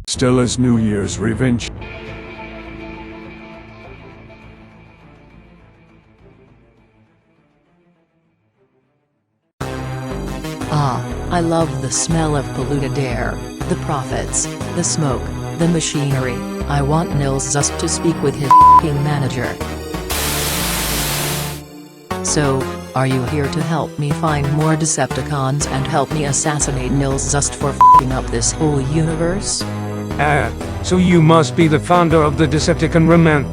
Stella's New Year's revenge. I love the smell of polluted air, the profits, the smoke, the machinery. I want Nils Zust to speak with his f***ing manager. So, are you here to help me find more Decepticons and help me assassinate Nils Zust for f***ing up this whole universe? So you must be the founder of the Decepticon remnant.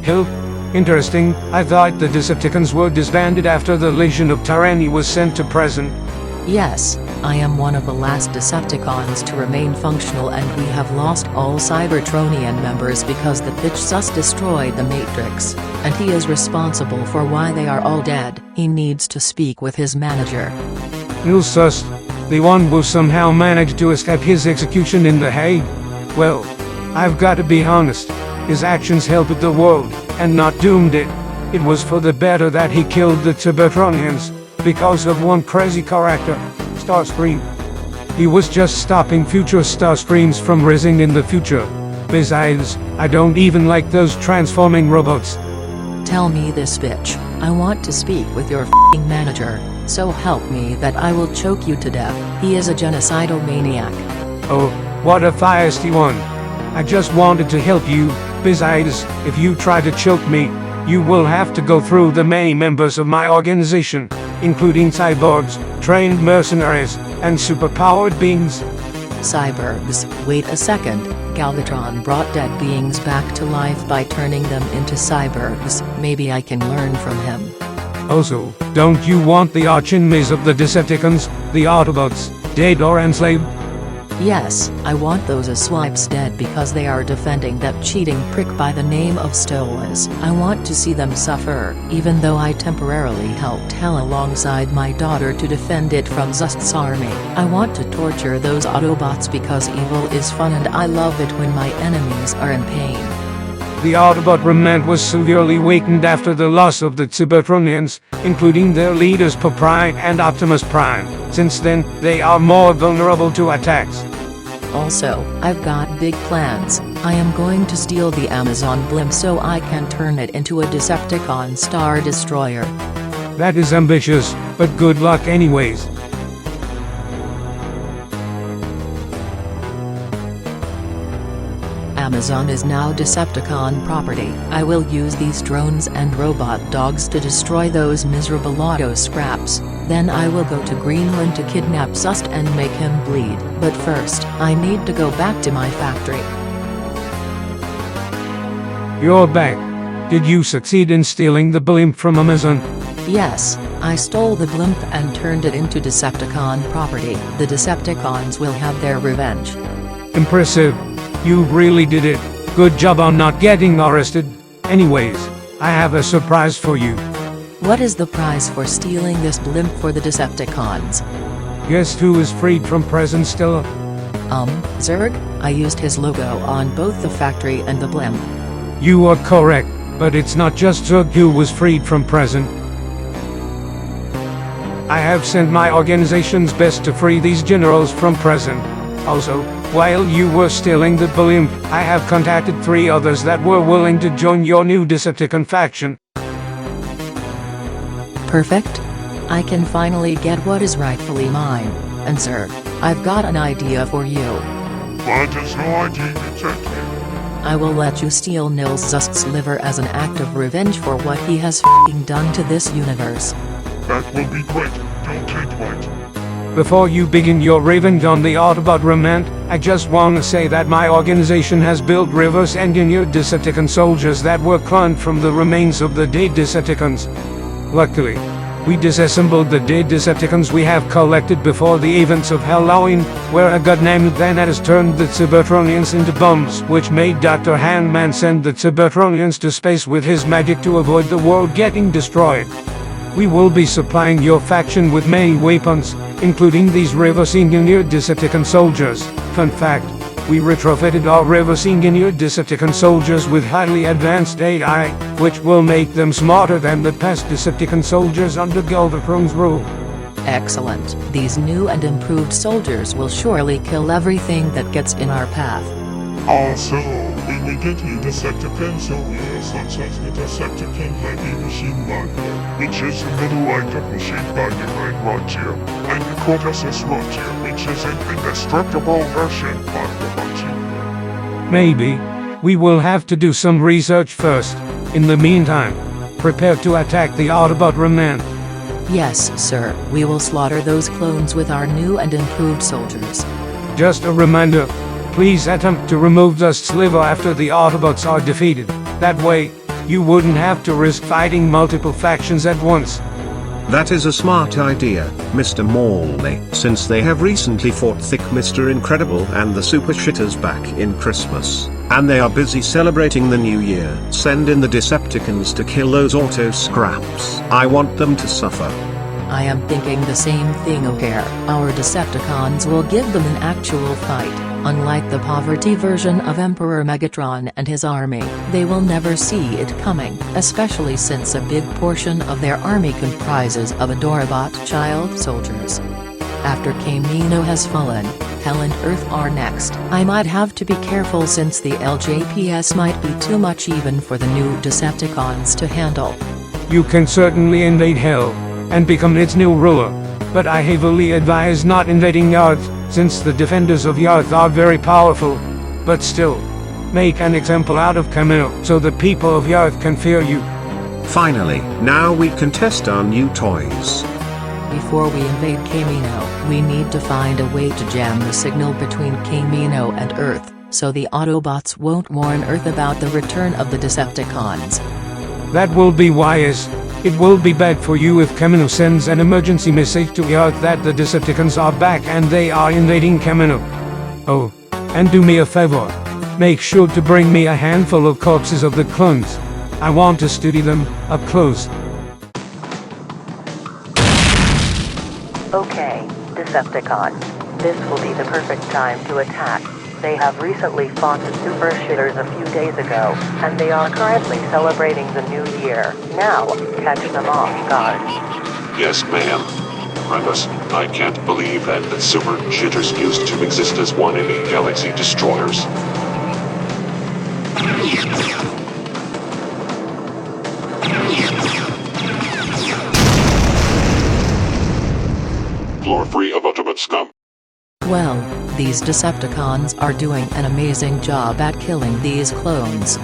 Interesting. I thought the Decepticons were disbanded after the Legion of Tyranny was sent to prison. Yes, I am one of the last Decepticons to remain functional, and we have lost all Cybertronian members because the bitch Zust destroyed the Matrix, and he is responsible for why they are all dead. He needs to speak with his manager. Nils Zust, the one who somehow managed to escape his execution in The Hague. Well, I've got to be honest, his actions helped the world, and not doomed it. It was for the better that he killed the Cybertronians, because of one crazy character, Starscream. He was just stopping future Starscreams from rising in the future. Besides, I don't even like those transforming robots. Tell me this, bitch. I want to speak with your f***ing manager, so help me that I will choke you to death. He is a genocidal maniac. Oh, what a feisty one. I just wanted to help you. Besides, if you try to choke me, you will have to go through the many members of my organization, including cyborgs, trained mercenaries, and superpowered beings. Cyborgs? Wait a second. Galvatron brought dead beings back to life by turning them into cyborgs. Maybe I can learn from him. Also, don't you want the arch-enemies of the Decepticons, the Autobots, dead or enslaved? Yes, I want those swipes dead because they are defending that cheating prick by the name of Stolas. I want to see them suffer, even though I temporarily helped Hell alongside my daughter to defend it from Zust's army. I want to torture those Autobots because evil is fun, and I love it when my enemies are in pain. The Autobot remnant was severely weakened after the loss of the Cybertronians, including their leaders Prime and Optimus Prime. Since then, they are more vulnerable to attacks. Also, I've got big plans. I am going to steal the Amazon blimp so I can turn it into a Decepticon Star Destroyer. That is ambitious, but good luck anyways. Amazon is now Decepticon property. I will use these drones and robot dogs to destroy those miserable auto scraps. Then I will go to Greenland to kidnap Zust and make him bleed. But first, I need to go back to my factory. You're back. Did you succeed in stealing the blimp from Amazon? Yes, I stole the blimp and turned it into Decepticon property. The Decepticons will have their revenge. Impressive. You really did it. Good job on not getting arrested. Anyways, I have a surprise for you. What is the prize for stealing this blimp for the Decepticons? Guess who is freed from prison, Stella? Zurg? I used his logo on both the factory and the blimp. You are correct, but it's not just Zurg who was freed from prison. I have sent my organization's best to free these generals from prison. Also, while you were stealing the blimp, I have contacted 3 others that were willing to join your new Decepticon faction. Perfect. I can finally get what is rightfully mine. And sir, I've got an idea for you. What is your idea, Detective? I will let you steal Nils Zust's liver as an act of revenge for what he has f***ing done to this universe. That will be great. Don't take wait. Before you begin your revenge on the Autobot remnant, I just want to say that my organization has built reverse-engineered Decepticon soldiers that were cloned from the remains of the dead Decepticons. Luckily, we disassembled the dead Decepticons we have collected before the events of Halloween, where a god named Thanatos turned the Cybertronians into bombs, which made Dr. Handman send the Cybertronians to space with his magic to avoid the world getting destroyed. We will be supplying your faction with many weapons, including these reverse-engineered Decepticon soldiers. Fun fact, we retrofitted our reverse-engineered Decepticon soldiers with highly advanced AI, which will make them smarter than the past Decepticon soldiers under Galvatron's rule. Excellent. These new and improved soldiers will surely kill everything that gets in our path. Also, we will get you Decepticon soldiers such as the Decepticon heavy machine gun, which is a middle-weight machine gun behind Roger, and the Cortesis Roger, which is an indestructible version of the Roger. Maybe. We will have to do some research first. In the meantime, prepare to attack the Autobot remnant. Yes, sir, we will slaughter those clones with our new and improved soldiers. Just a reminder, please attempt to remove the sliver after the Autobots are defeated. That way, you wouldn't have to risk fighting multiple factions at once. That is a smart idea, Mr. Morley, since they have recently fought Thick Mr. Incredible and the Super Shitters back in Christmas, and they are busy celebrating the new year. Send in the Decepticons to kill those auto scraps. I want them to suffer. I am thinking the same thing, O'Hare. Our Decepticons will give them an actual fight. Unlike the poverty version of Emperor Megatron and his army, they will never see it coming, especially since a big portion of their army comprises of Adorabot child soldiers. After Kamino has fallen, Hell and Earth are next. I might have to be careful since the LJPS might be too much even for the new Decepticons to handle. You can certainly invade Hell, and become its new ruler, but I heavily advise not invading Earth, since the defenders of Earth are very powerful. But still, make an example out of Kamino, so the people of Earth can fear you. Finally, now we can test our new toys. Before we invade Kamino, we need to find a way to jam the signal between Kamino and Earth, so the Autobots won't warn Earth about the return of the Decepticons. That will be wise. It will be bad for you if Kamino sends an emergency message to Earth that the Decepticons are back and they are invading Kamino. Oh, and do me a favor. Make sure to bring me a handful of corpses of the clones. I want to study them up close. Okay, Decepticons. This will be the perfect time to attack. They have recently fought the Super Shitters a few days ago, and they are currently celebrating the new year. Now, catch them off guard. Yes, ma'am. Remus, I can't believe that the Super Shitters used to exist as one of the Galaxy Destroyers. Floor free of Autobot scum. Well, these Decepticons are doing an amazing job at killing these clones.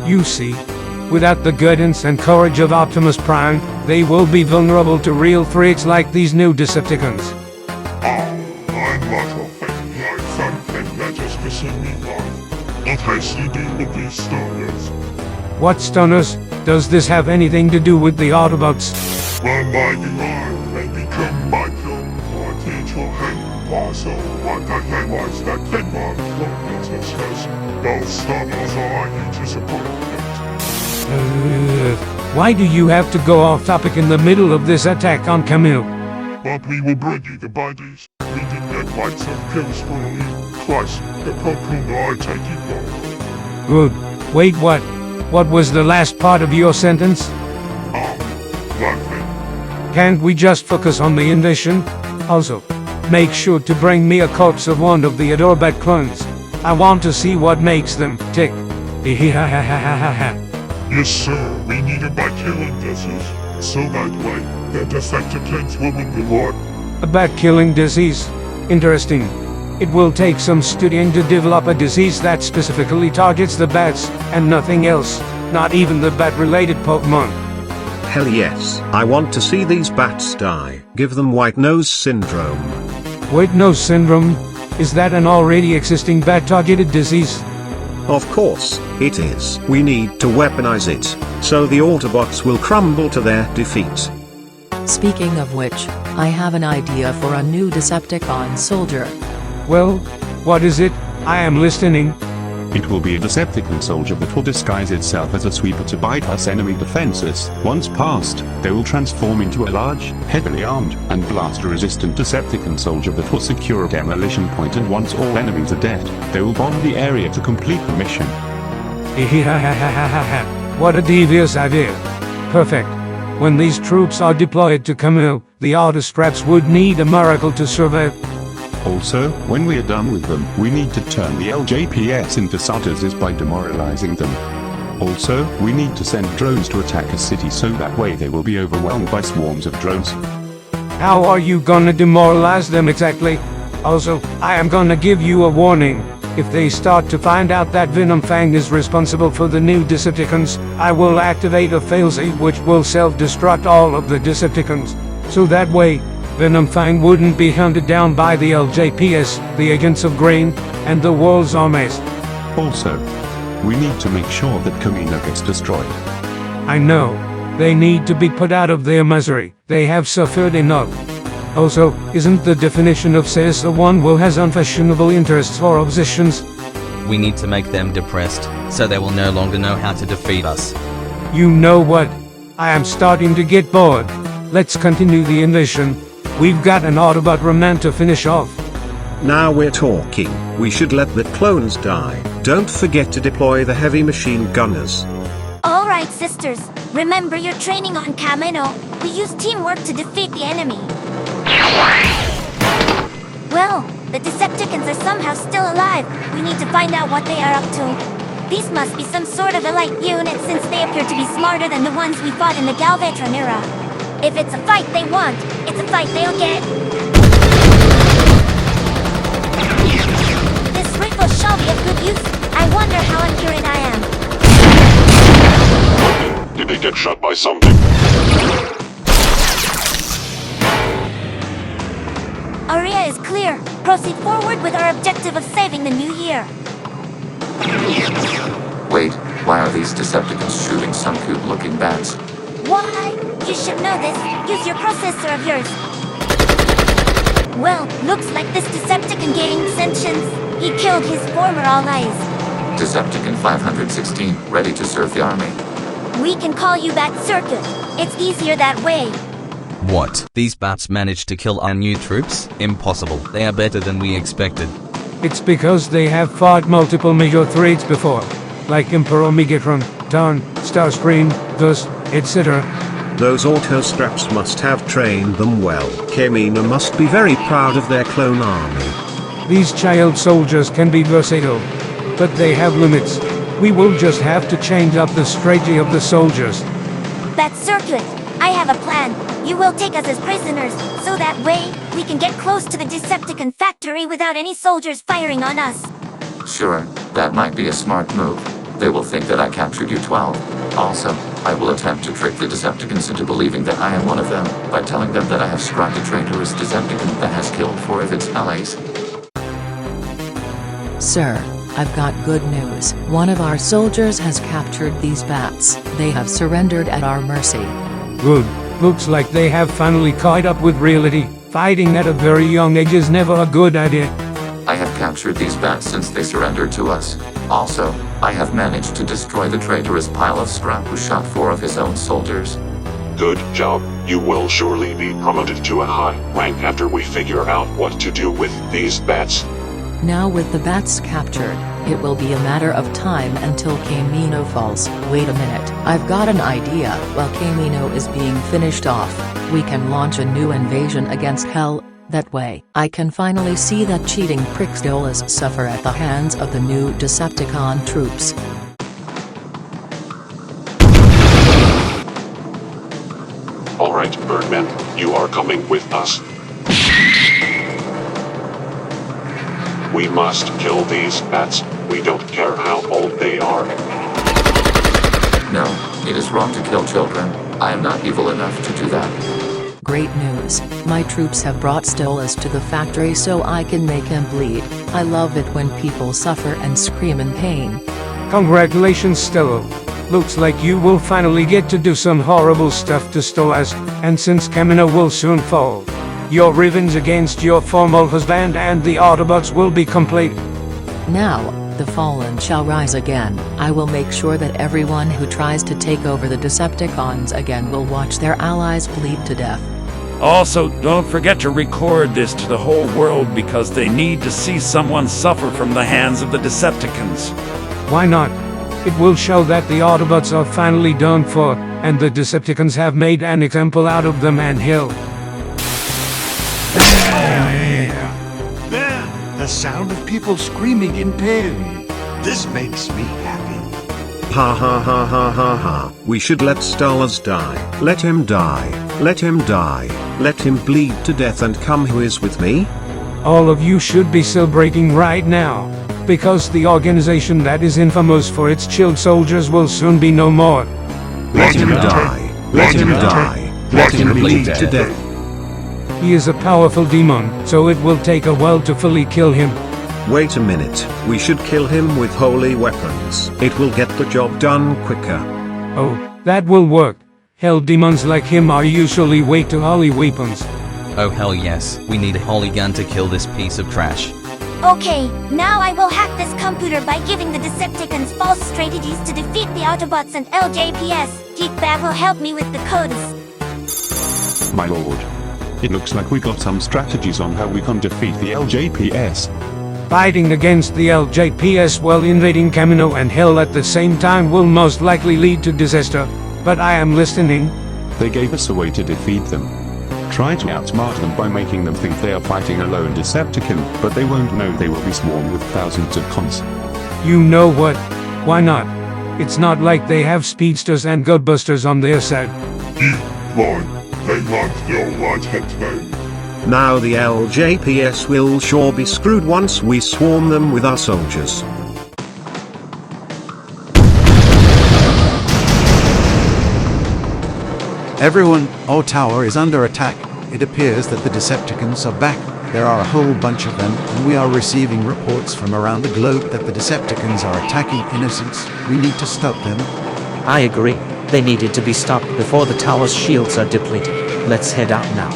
You see, without the guidance and courage of Optimus Prime, they will be vulnerable to real threats like these new Decepticons. I'm not a thing like something that is missing me life. What has to do with these Stolas? What stoners? Does this have anything to do with the Autobots? When by the arm may become my clone, or teach your hand. Also, what the hell was that thing on the says? Those Stolas are you to support it. Why do you have to go off topic in the middle of this attack on Kamino? But we will bring you the bodies. We did get quite some kills for you. Plus, the Pokemon are taking off. Good. Wait, what? What was the last part of your sentence? Nothing. Can't we just focus on the invasion? Also, make sure to bring me a corpse of one of the Autobot clones. I want to see what makes them tick. Yes, sir. We need it by killing disease. So that way, the Decepticons will win the war. A bat-killing disease. Interesting. It will take some studying to develop a disease that specifically targets the bats, and nothing else. Not even the bat-related Pokemon. Hell yes, I want to see these bats die. Give them white nose syndrome. White nose syndrome? Is that an already existing bat-targeted disease? Of course, it is. We need to weaponize it, so the Autobots will crumble to their defeat. Speaking of which, I have an idea for a new Decepticon soldier. Well, what is it? I am listening. It will be a Decepticon soldier that will disguise itself as a sweeper to bypass enemy defenses. Once passed, they will transform into a large, heavily armed, and blaster-resistant Decepticon soldier that will secure a demolition point, and once all enemies are dead, they will bomb the area to complete the mission. What a devious idea. Perfect. When these troops are deployed to Kamino, the Autostraps would need a miracle to survive. Also, when we are done with them, we need to turn the LJPS into soldiers's by demoralizing them. Also, we need to send drones to attack a city so that way they will be overwhelmed by swarms of drones. How are you gonna demoralize them exactly? Also, I am gonna give you a warning. If they start to find out that Venom Fang is responsible for the new Decepticons, I will activate a failsafe which will self-destruct all of the Decepticons. So that way, Venom Fang wouldn't be hunted down by the LJPS, the Agents of Grain, and the world's armies. Also, we need to make sure that Kamino gets destroyed. I know. They need to be put out of their misery. They have suffered enough. Also, isn't the definition of cis one who has unfashionable interests or obsessions? We need to make them depressed, so they will no longer know how to defeat us. You know what? I am starting to get bored. Let's continue the invasion. We've got an Autobot remnant to finish off. Now we're talking. We should let the clones die. Don't forget to deploy the heavy machine gunners. Alright, sisters. Remember your training on Kamino. We use teamwork to defeat the enemy. Well, the Decepticons are somehow still alive. We need to find out what they are up to. These must be some sort of elite unit since they appear to be smarter than the ones we fought in the Galvatron era. If it's a fight they want, it's a fight they'll get. This rifle shall be of good use. I wonder how accurate I am. Did they get shot by something? Area is clear. Proceed forward with our objective of saving the new year. Wait, why are these Decepticons shooting some cute-looking bats? Why? You should know this. Use your processor of yours. Well, looks like this Decepticon gained sentience. He killed his former allies. Decepticon 516, ready to serve the army. We can call you Bat Circuit. It's easier that way. What? These bats managed to kill our new troops? Impossible. They are better than we expected. It's because they have fought multiple major threats before, like Emperor Megatron, Tarn, Starscream, Thus, etc. Those auto-straps must have trained them well. Kamino must be very proud of their clone army. These child soldiers can be versatile, but they have limits. We will just have to change up the strategy of the soldiers. Bat Circuit, I have a plan. You will take us as prisoners, so that way, we can get close to the Decepticon factory without any soldiers firing on us. Sure, that might be a smart move. They will think that I captured you 12. Also, I will attempt to trick the Decepticons into believing that I am one of them, by telling them that I have scrapped a traitorous Decepticon that has killed 4 of its allies. Sir, I've got good news. One of our soldiers has captured these bats. They have surrendered at our mercy. Good. Looks like they have finally caught up with reality. Fighting at a very young age is never a good idea. I have captured these bats since they surrendered to us. Also, I have managed to destroy the traitorous pile of scrap who shot 4 of his own soldiers. Good job. You will surely be promoted to a high rank after we figure out what to do with these bats. Now with the bats captured, it will be a matter of time until Kamino falls. Wait a minute, I've got an idea. While Kamino is being finished off, we can launch a new invasion against Hell. That way, I can finally see that cheating prick Stolas suffer at the hands of the new Decepticon troops. Alright, Birdman, you are coming with us. We must kill these bats. We don't care how old they are. No, it is wrong to kill children. I am not evil enough to do that. Great news, my troops have brought Stolas to the factory so I can make him bleed. I love it when people suffer and scream in pain. Congratulations, Stella. Looks like you will finally get to do some horrible stuff to Stolas, and since Kamino will soon fall, your revenge against your former husband and the Autobots will be complete. Now, the fallen shall rise again. I will make sure that everyone who tries to take over the Decepticons again will watch their allies bleed to death. Also, don't forget to record this to the whole world because they need to see someone suffer from the hands of the Decepticons. Why not? It will show that the Autobots are finally done for, and the Decepticons have made an example out of them and Hill. the sound of people screaming in pain. This makes me happy. Ha ha ha ha ha ha. We should let Stolas die. Let him die. Let him die. Let him bleed to death and come. Who is with me? All of you should be celebrating right now, because the organization that is infamous for its chilled soldiers will soon be no more. Let him die. Let him die. Let him bleed to death. He is a powerful demon, so it will take a while to fully kill him. Wait a minute, we should kill him with holy weapons. It will get the job done quicker. Oh, that will work. Hell, demons like him are usually way too holy weapons. Oh hell yes, we need a holy gun to kill this piece of trash. Okay, now I will hack this computer by giving the Decepticons false strategies to defeat the Autobots and LJPS. Geekbab will help me with the codes. My lord. It looks like we got some strategies on how we can defeat the LJPS. Fighting against the LJPS while invading Camino and Hell at the same time will most likely lead to disaster, but I am listening. They gave us a way to defeat them. Try to outsmart them by making them think they are fighting a lone Decepticon, but they won't know they will be swarmed with thousands of cons. You know what? Why not? It's not like they have speedsters and gunbusters on their side. They like their white-head men. Now the LJPS will sure be screwed once we swarm them with our soldiers. Everyone, our tower is under attack. It appears that the Decepticons are back. There are a whole bunch of them, and we are receiving reports from around the globe that the Decepticons are attacking innocents. We need to stop them. I agree. They needed to be stopped before the tower's shields are depleted. Let's head out now.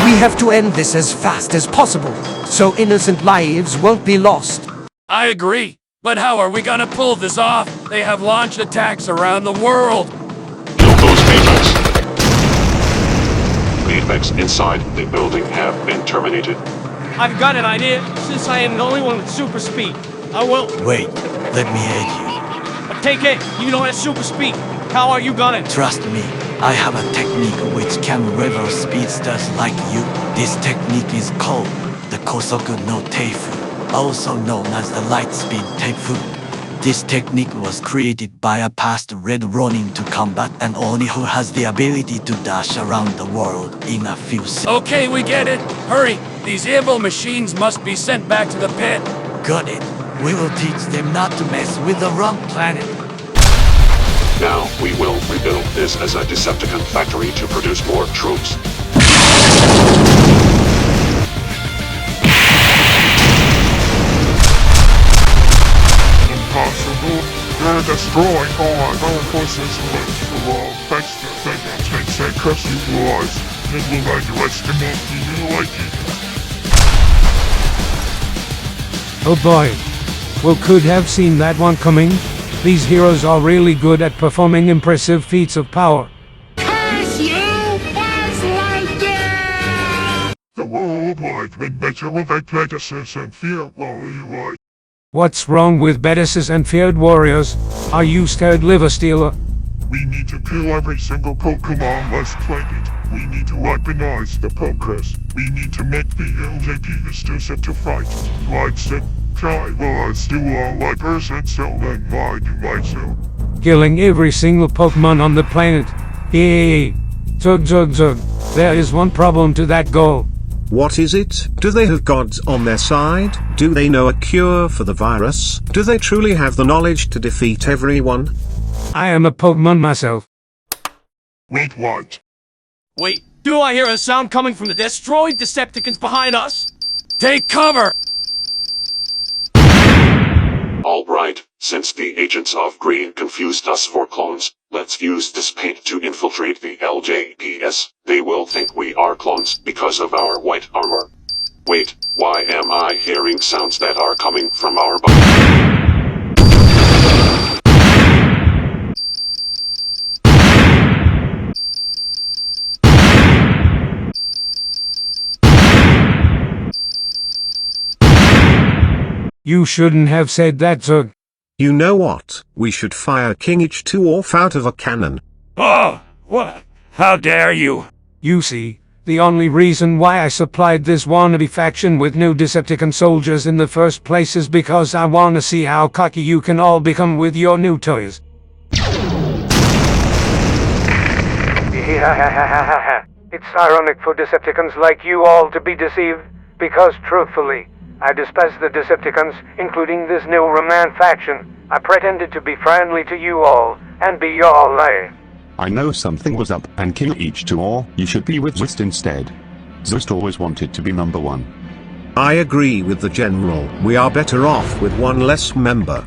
We have to end this as fast as possible, so innocent lives won't be lost. I agree. But how are we gonna pull this off? They have launched attacks around the world. Kill those Patriots. The effects inside the building have been terminated. I've got an idea. Since I am the only one with super speed, I will... Wait, let me aid you. Take it. You don't have super speed. How are you gonna... Trust me, I have a technique which can reverse speedsters like you. This technique is called the Kosoku no Teifu, also known as the Lightspeed Teifu. This technique was created by a past Red Ronin to combat an Oni who has the ability to dash around the world in a few seconds. Okay, we get it. Hurry. These evil machines must be sent back to the pit. Got it. We will teach them not to mess with the wrong planet. Now, we will rebuild this as a Decepticon factory to produce more troops. Impossible. They're destroying all our forces with the wall. Thanks to the takes and curse you boys. It will underestimate you like it. Oh boy. We could have seen that one coming. These heroes are really good at performing impressive feats of power. Curse you, Lightning! The world might be better without prejudices and fear, right? What's wrong with bedices and feared warriors? Are you scared, liver stealer? We need to kill every single Pokemon less planet. We need to weaponize the Pokers. We need to make the LJPs do set to fight. Like said, try was do all like person so then why do myself. Killing every single Pokemon on the planet. Hey, Zug. There is one problem to that goal. What is it? Do they have gods on their side? Do they know a cure for the virus? Do they truly have the knowledge to defeat everyone? I am a Pokemon myself. Wait, what? Wait, do I hear a sound coming from the destroyed Decepticons behind us? Take cover! Alright, since the agents of Green confused us for clones, let's use this paint to infiltrate the LJPS. They will think we are clones because of our white armor. Wait, why am I hearing sounds that are coming from our body? You shouldn't have said that, Zug. You know what? We should fire King H2 off out of a cannon. Oh, what? How dare you? You see, The only reason why I supplied this wannabe faction with new Decepticon soldiers in the first place is because I wanna see how cocky you can all become with your new toys. It's ironic for Decepticons like you all to be deceived, because truthfully, I despise the Decepticons, including this new remnant faction. I pretended to be friendly to you all, and be your ally. I know something was up, and King H2O, you should be with Zust instead. Zust always wanted to be number one. I agree with the general. We are better off with one less member.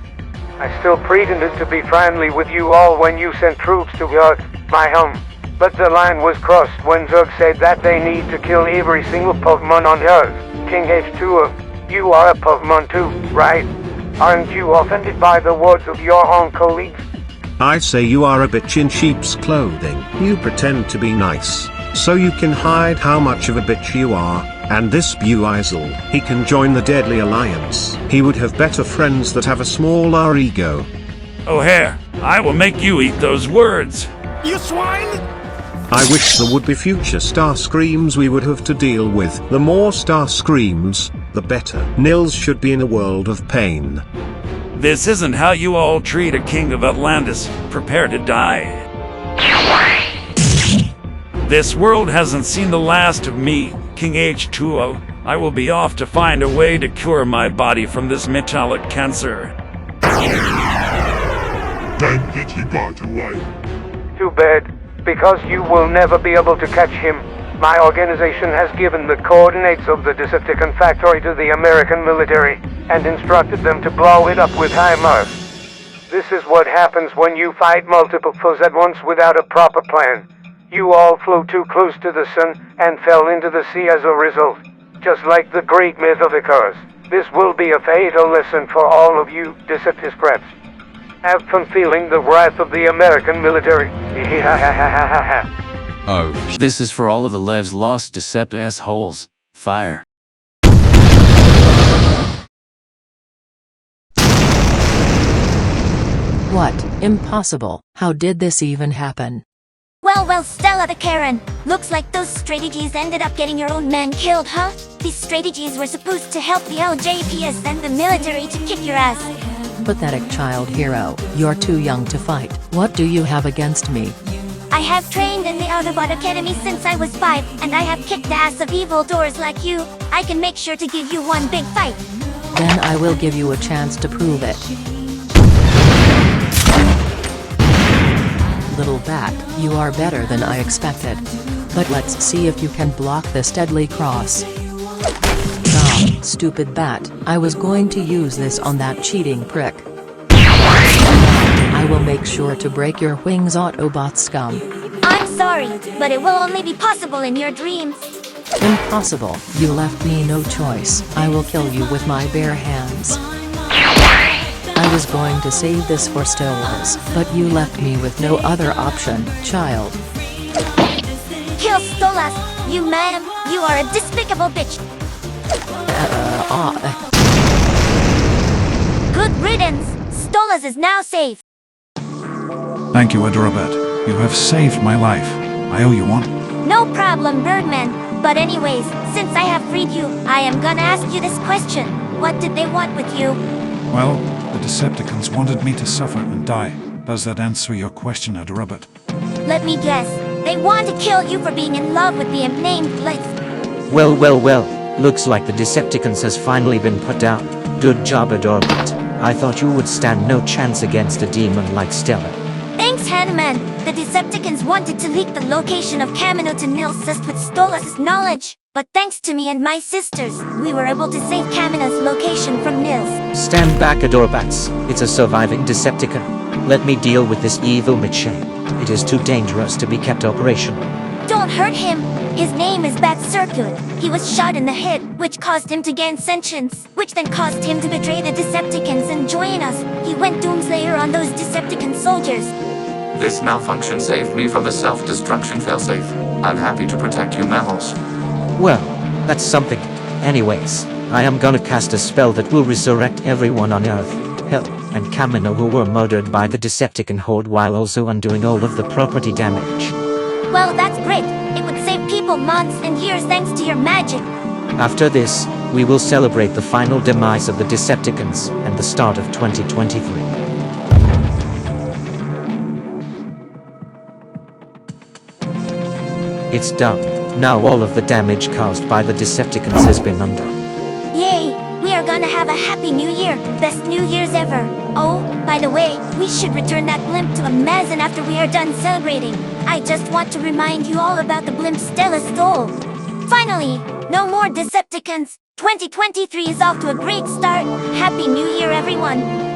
I still pretended to be friendly with you all when you sent troops to Earth, my home. But the line was crossed when Zug said that they need to kill every single Pokemon on Earth. King H2O, you are a Pokemon too, right? Aren't you offended by the words of your own colleagues? I say you are a bitch in sheep's clothing. You pretend to be nice, so you can hide how much of a bitch you are. And this Buizel, he can join the Deadly Alliance. He would have better friends that have a smaller ego. O'Hare, I will make you eat those words. You swine! I wish there would be future Star Screams we would have to deal with. The more Star Screams, the better. Nils should be in a world of pain. This isn't how you all treat a king of Atlantis. Prepare to die. This world hasn't seen the last of me, King H2O. I will be off to find a way to cure my body from this metallic cancer. Dang it, he got away. Too bad, because you will never be able to catch him. My organization has given the coordinates of the Decepticon factory to the American military, and instructed them to blow it up with HIMARS. This is what happens when you fight multiple foes at once without a proper plan. You all flew too close to the sun, and fell into the sea as a result. Just like the great myth of Icarus. This will be a fatal lesson for all of you Decepticons. Have fun feeling the wrath of the American military. Oh, this is for all of the lives lost Decept assholes. Fire. What? Impossible. How did this even happen? Well, Stella the Karen. Looks like those strategies ended up getting your own man killed, huh? These strategies were supposed to help the LJPS and the military to kick your ass. Pathetic child hero, you're too young to fight. What do you have against me? I have trained in the Autobot Academy since I was 5, and I have kicked the ass of evil doors like you. I can make sure to give you one big fight. Then I will give you a chance to prove it. Little bat, you are better than I expected. But let's see if you can block this deadly cross. Ah, stupid bat, I was going to use this on that cheating prick. I will make sure to break your wings, Autobot scum. I'm sorry, but it will only be possible in your dreams. Impossible, you left me no choice. I will kill you with my bare hands. I was going to save this for Stolas, but you left me with no other option, child. Kill Stolas, you ma'am, you are a despicable bitch. Good riddance, Stolas is now safe. Thank you, Adorabet. You have saved my life. I owe you one. No problem, Birdman. But anyways, since I have freed you, I am gonna ask you this question. What did they want with you? Well, the Decepticons wanted me to suffer and die. Does that answer your question, Adorabet? Let me guess. They want to kill you for being in love with the unnamed Blitz. Well. Looks like the Decepticons has finally been put down. Good job, Adorabet. I thought you would stand no chance against a demon like Stella. Thanks, Hanuman. The Decepticons wanted to leak the location of Kamino to Nils with Stolas' knowledge. But thanks to me and my sisters, we were able to save Kamino's location from Nils. Stand back, Adorabats. It's a surviving Decepticon. Let me deal with this evil Mitchell. It is too dangerous to be kept operational. Don't hurt him. His name is Bat Circuit. He was shot in the head, which caused him to gain sentience, which then caused him to betray the Decepticons and join us. He went Doomslayer on those Decepticon soldiers. This malfunction saved me from a self-destruction failsafe. I'm happy to protect you mammals. Well, that's something. Anyways, I am gonna cast a spell that will resurrect everyone on Earth, Hell, and Kamino who were murdered by the Decepticon horde while also undoing all of the property damage. Well, that's great. It would save people multiple months and years thanks to your magic. After this, we will celebrate the final demise of the Decepticons and the start of 2023. It's done. Now all of the damage caused by the Decepticons has been undone. Yay! We are gonna have a happy new year. Best New Year's ever. Oh, by the way, we should return that blimp to Amazon after we are done celebrating. I just want to remind you all about the blimp Stella stole. Finally, no more Decepticons. 2023 is off to a great start. Happy New Year, everyone.